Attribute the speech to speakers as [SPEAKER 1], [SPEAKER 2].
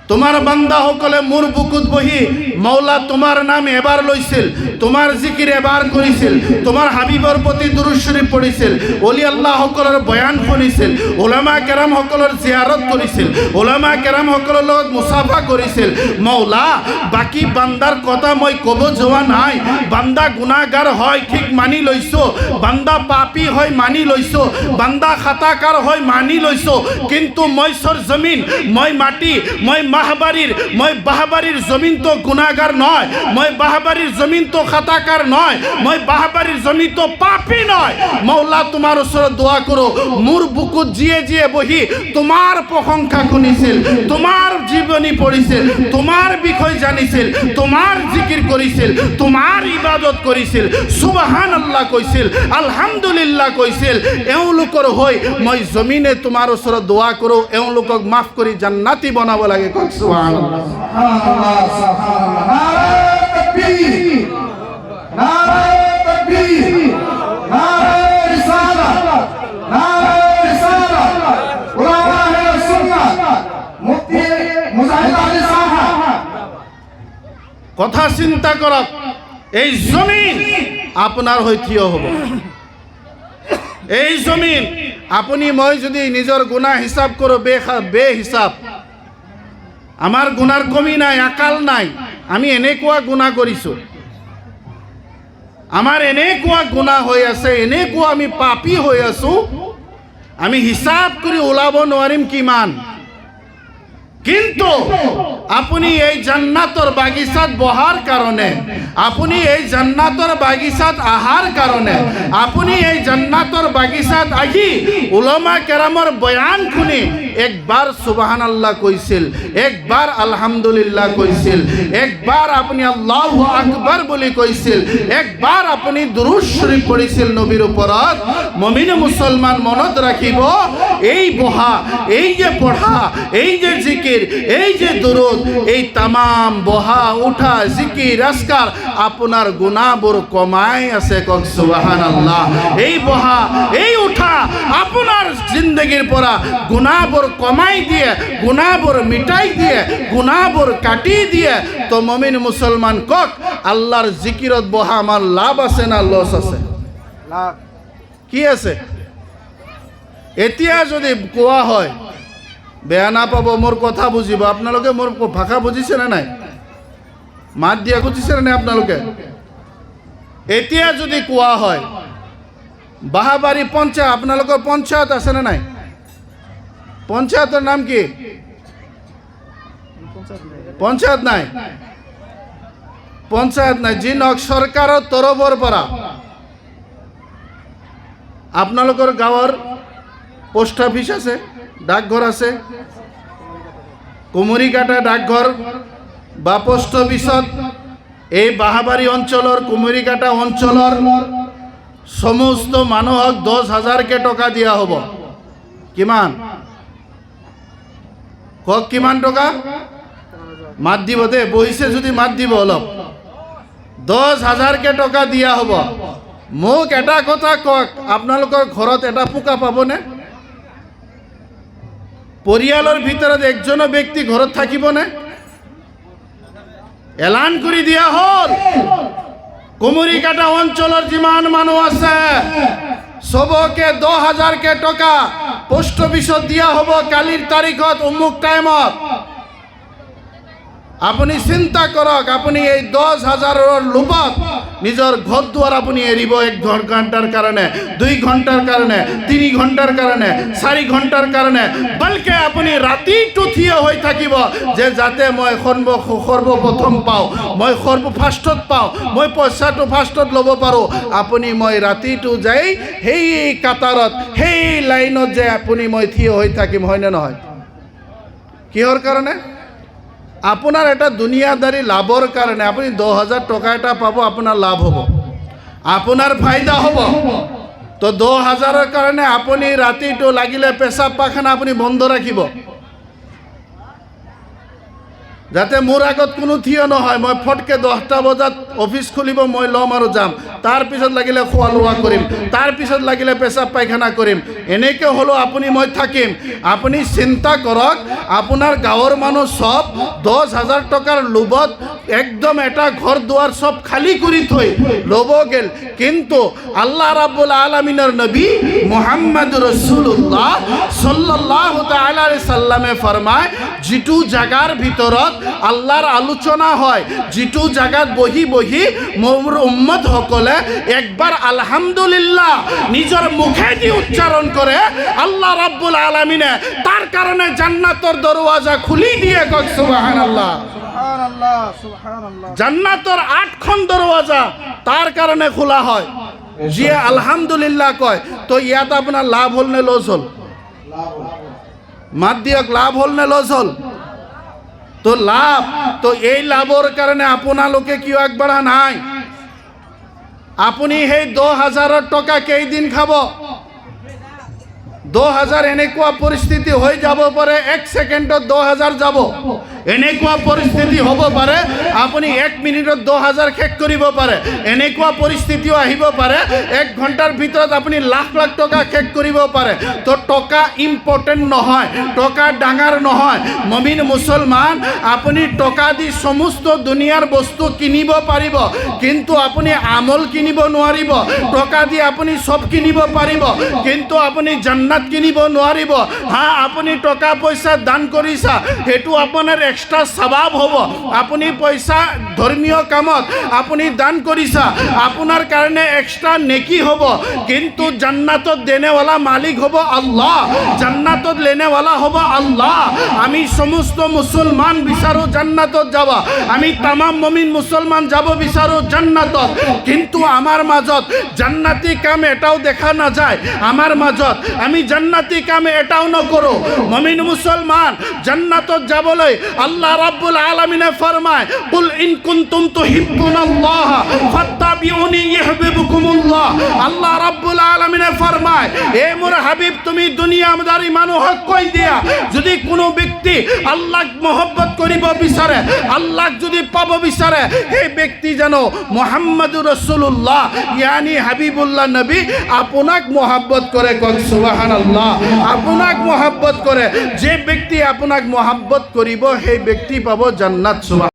[SPEAKER 1] তোমার বান্দা সকলে মোর বুকুত বহি মৌলা তোমার নাম এবার লইছিল, তোমার জিকির এবার করিছিল, তোমার হাবিবর প্রতি দুরূদ শরীফ পড়িছিল, ওলি আল্লাহ সকলের বয়ান শুনিছিল, ওলামা কেরাম সকলের জিয়ারত করিছিল, ওলামা কেরাম সকলের লগত মুসাফা করিছিল। মৌলা বাকি বান্দার কথা মই কব যোৱা নাই, বান্দা গুনাহগার হয় ঠিক মানি লইছো, বান্দা পাপী হয় মানি লইছো, বান্দা খাতাকার হয় মানি লইছো, কিন্তু মই সর জমিন, মই মাটি, মই বাহাবাড়ির জমিন তো গুনাহগার নয়, মই বাহাবাড়ির জমিন তো খাতাকার নয়, মই বাহাবাড়ির জমিন তো পাপী নয়। মৌলা তোমার ওচৰত দোয়া করো, মোর বুকুত জিয়ে জিয়ে বহি তোমার প্রশংসা শুনিছিল, তোমার জীবনী পড়িছিল, তোমার বিষয় জানিছিল, তোমার জিকির করিছিল, তোমার ইবাদত করিছিল, সুবহানাল্লাহ কৈছিল, আলহামদুলিল্লাহ কৈছিল। এওঁলোকৰ হৈ মই জমিনে তোমাৰ ওচৰত দোয়া কৰো, এওঁলোকক মাফ কৰি জান্নাতি বনাব লাগে। কক সুবহানাল্লাহ,
[SPEAKER 2] সুবহানাল্লাহ, সুবহানাল্লাহ। নারে তাকবীর, নারে তাকবীর, নারে রিসালাত, নারে রিসালাত। উলামায়ে সুন্নাহ, মুফতি মুজাহিদ আলী সাহেব।
[SPEAKER 1] কথা চিন্তা কৰক, এই জমিন আপোনাৰ হৈ থিয় হ'ব। এই জমিন আপুনি মই যদি নিজৰ গুনাহ হিচাপ কৰোঁ বে হিচাপ, আমাৰ গুনাৰ কমি নাই, আকাল নাই। আমি এনেকুৱা গুনাহ কৰিছোঁ, আমাৰ এনেকুৱা গুনাহ হৈ আছে, এনেকুৱা আমি পাপী হৈ আছোঁ, আমি হিচাপ কৰি ওলাব নোৱাৰিম কিমান। কিন্তু আপুনি এই জান্নাতৰ বাগিচাত বহাৰ কাৰণে, আপুনি এই জান্নাতৰ বাগিচাত আহাৰ কাৰণে, আপুনি এই জান্নাতৰ বাগিচাত আহি উলামা কেৰামৰ বয়ান শুনি একবাৰ সুবহানাল্লাহ কৈছিল, একবাৰ আলহামদুলিল্লাহ কৈছিল, একবাৰ আপুনি আল্লাহু আকবার বুলি কৈছিল, একবাৰ আপুনি দুরূদ শরীফ পঢ়িছিল নবীৰ ওপৰত। মুমিন মুসলমান মনত ৰাখিব, এই বহা, এই যে পঢ়া, এই যে জিকির, এই যে দুরূদ, এই তামাম বহা উঠা জিকির আজকার আপনার গুনাহবোৰ কমাই আছে। কক সুবহানাল্লাহ। এই বহা, এই উঠা আপনার জিন্দগির পৰা গুনাহবোৰ কমাই দিয়ে, গুনাহবোৰ মিটাই দিয়ে, গুনাহবোৰ কাটি দিয়ে। তো মুমিন মুসলমান কক, আল্লাহর জিকিরত বহা আমার লাভ আছে না লস আছে?
[SPEAKER 2] লাভ।
[SPEAKER 1] কি আছে? এতিয়া যদি কোৱা হয়, বেয়া নাপাব, মোর কথা বুঝিব। আপনালোকে মোর ভাষা বুঝিছে না নাই? মাত দিয়া বুঝিছে না নাই আপনালোকে? এতিয়া যদি কোৱা হয় বাহাবাড়ি পঞ্চায়ত, আপনালোকৰ পঞ্চায়ত আছে না নাই? পঞ্চায়তৰ নাম কি? পঞ্চায়ত নাই, পঞ্চায়ত নাই। যি নহওক চৰকাৰৰ তৰফৰ পৰা আপোনালোকৰ গাঁৱৰ পোস্ট অফিস আছে, ডাকঘর আছে, কুমুরিকাটা ডাকঘর বা পোস্ট অফিসত এই বাহাবাড়ি অঞ্চলের, কুমুরিকাটা অঞ্চলের সমস্ত মানুহক 10,000কে টকা দিয়া হব। কিমান কক? কিমান টকা? মাত দিব দে, বহিছে যদি মাত দিব অলপ। 10,000কে টকা দিয়া হব। মোক এটা কথা কক, আপোনালোকৰ ঘৰত এটা পোকা পাবনে? পৰিয়ালৰ ভিতৰত একজনো ব্যক্তি ঘৰত থাকিবনে? এলান কৰি দিয়া হ'ল, কুমুরিকাটা অঞ্চলের যিমান মানুহ আছে সবকে 10,000কে টকা পোস্ট অফিসত দিয়া হব কালির তারিখত অমুক টাইমত। আপুনি চিন্তা কৰক, আপুনি এই 10,000ৰ লোভত নিজৰ ঘৰ দুৱাৰ আপুনি এৰিব 1 ঘণ্টাৰ কাৰণে, 2 ঘণ্টাৰ কাৰণে, 3 ঘণ্টাৰ কাৰণে, 4 ঘণ্টাৰ কাৰণে, বলকে আপুনি ৰাতিটো থিয় হৈ থাকিব যে যাতে মই সৰ্বপ্ৰথম পাওঁ, মই ফাৰ্ষ্টত পাওঁ, মই পইচাটো ফাৰ্ষ্টত ল'ব পাৰোঁ। আপুনি মই ৰাতিটো যাই সেই কাটাৰত, সেই লাইনত যে আপুনি মই থিয় হৈ থাকিম, হয়নে নহয়? কিহৰ কাৰণে? আপনার এটা দুনিয়াদারি লাভর কারণে। আপনি 10,000 টকা এটা পাব, আপনার লাভ হব, আপনার ফায়দা হব। তো 10,000-এর কারণে আপনি রাতিটো লাগিলে পেশাব পাখানা আপনি বন্ধ রাখিব, যাতে মোর আগত কোনো থিয় নহয়। মই ফটকে 10টা বজাত অফিস খুলিব মই ল'ম আৰু যাম, তাৰপিছত লাগিলে খোৱা লোৱা কৰিম, তাৰপিছত লাগিলে পেচাব পায়খানা কৰিম, এনেকৈ হ'লেও আপুনি মই থাকিম। আপুনি চিন্তা কৰক, আপোনাৰ গাঁৱৰ মানুহ চব 10,000 টকাৰ লোভত একদম এটা ঘৰ দুৱাৰ চব খালী কৰি থৈ ল'ব গেল, কিন্তু আল্লাহ ৰাব্বুল আলামিনৰ নবী মুহাম্মদ ৰাসূলুল্লাহ সাল্লাল্লাহু তাআলা আলাইহি সাল্লামে ফৰমায়, যিটো জাগাৰ ভিতৰত আল্লাহৰ আলোচনা হয়, যিটো জাগাত বহি বহি মোৰ উম্মতসকলে একবাৰ আলহামদুলিল্লাহ নিজৰ মুখেদি উচ্চাৰণ কৰে, আল্লাহ ৰাব্বুল আলামিনে তাৰ কাৰণে জান্নাতৰ দৰৱাজা খুলি দিয়ে। কওক সুবহানাল্লাহ।
[SPEAKER 2] সুবহানাল্লাহ, সুবহানাল্লাহ।
[SPEAKER 1] জান্নাতৰ 8খন দৰৱাজা তাৰ কাৰণে খোলা হয়। যিয়ে আলহামদুলিল্লাহ কয়, তো ইয়াত আপোনাৰ লাভ হ'ল নে লছ হ'ল? মাত দিয়ক, লাভ হ'ল নে লছ হ'ল? তো লাভ। তো এই লাভৰ কাৰণে আপোনালোকে কিয় আগবাঢ়া নাই? আপুনি সেই 10,000 টকা কেইদিন খাব? 10,000 এনেকুৱা পৰিস্থিতি হৈ যাব পাৰে, 1 ছেকেণ্ডত 10,000 যাব। এনেকুৱা পৰিস্থিতি হ'ব পাৰে আপুনি 1 মিনিটত 10,000 শেষ কৰিব পাৰে। এনেকুৱা পৰিস্থিতিও আহিব পাৰে 1 ঘণ্টাৰ ভিতৰত আপুনি লাখ লাখ টকা শেষ কৰিব পাৰে। তো টকা ইম্পৰ্টেণ্ট নহয়, টকা ডাঙৰ নহয়। মুমিন মুছলমান, আপুনি টকা দি সমস্ত দুনিয়াৰ বস্তু কিনিব পাৰিব, কিন্তু আপুনি আমল কিনিব নোৱাৰিব। টকা দি আপুনি সব কিনিব পাৰিব, কিন্তু আপুনি জান্নাত কিনিব নোৱাৰিব। হ্যাঁ, আপুনি টকা পইচা দান কৰিছা, সেইটো আপোনাৰ এক্সট্ৰা সবাব হ'ব। আপুনি পইচা ধৰ্মীয় কামত আপুনি দান কৰিছা, আপোনাৰ কাৰণে এক্সট্ৰা নেকি হ'ব, কিন্তু জান্নাতত দেনেৱালা মালিক হ'ব আল্লাহ, জান্নাতত লেনেৱালা হ'ব আল্লাহ। আমি সমস্ত মুছলমান বিচাৰোঁ জান্নাতত যাব, আমি তামাম মুমিন মুছলমান যাব বিচাৰোঁ জান্নাতত, কিন্তু আমাৰ মাজত জান্নাতি কাম এটাও দেখা নাযায়। আমাৰ মাজত আমি জান্নাতি কাম এটাও নকৰোঁ। মুমিন মুছলমান, জান্নাতত যাবলৈ আল্লাহ রাব্বুল আলামিনে ফরমায়, কুল ইন কুনতুম তুহিব্বুনাল্লাহ ফাত্তাবিউনি ইউহিব্বুকুমুল্লাহ। আল্লাহ রাব্বুল আলামিনে ফরমায়, এ মোর হাবিব, তুমি দুনিয়াদারি মানুহক কৈ দিয়া, যদি কোনো ব্যক্তি আল্লাহক মহব্বত কৰিব বিচাৰে, আল্লাহক যদি পাব বিচাৰে, সেই ব্যক্তি যেন মুহাম্মদুৰ ৰাসূলুল্লাহ ইয়ানি হাবিবুল্লাহ নবী আপোনাক মহব্বত কৰে। কওক সুবহানাল্লাহ। আপোনাক মহব্বত কৰে। যে ব্যক্তি আপোনাক মহব্বত কৰিব, সেই ব্যক্তি পাব জান্নাত।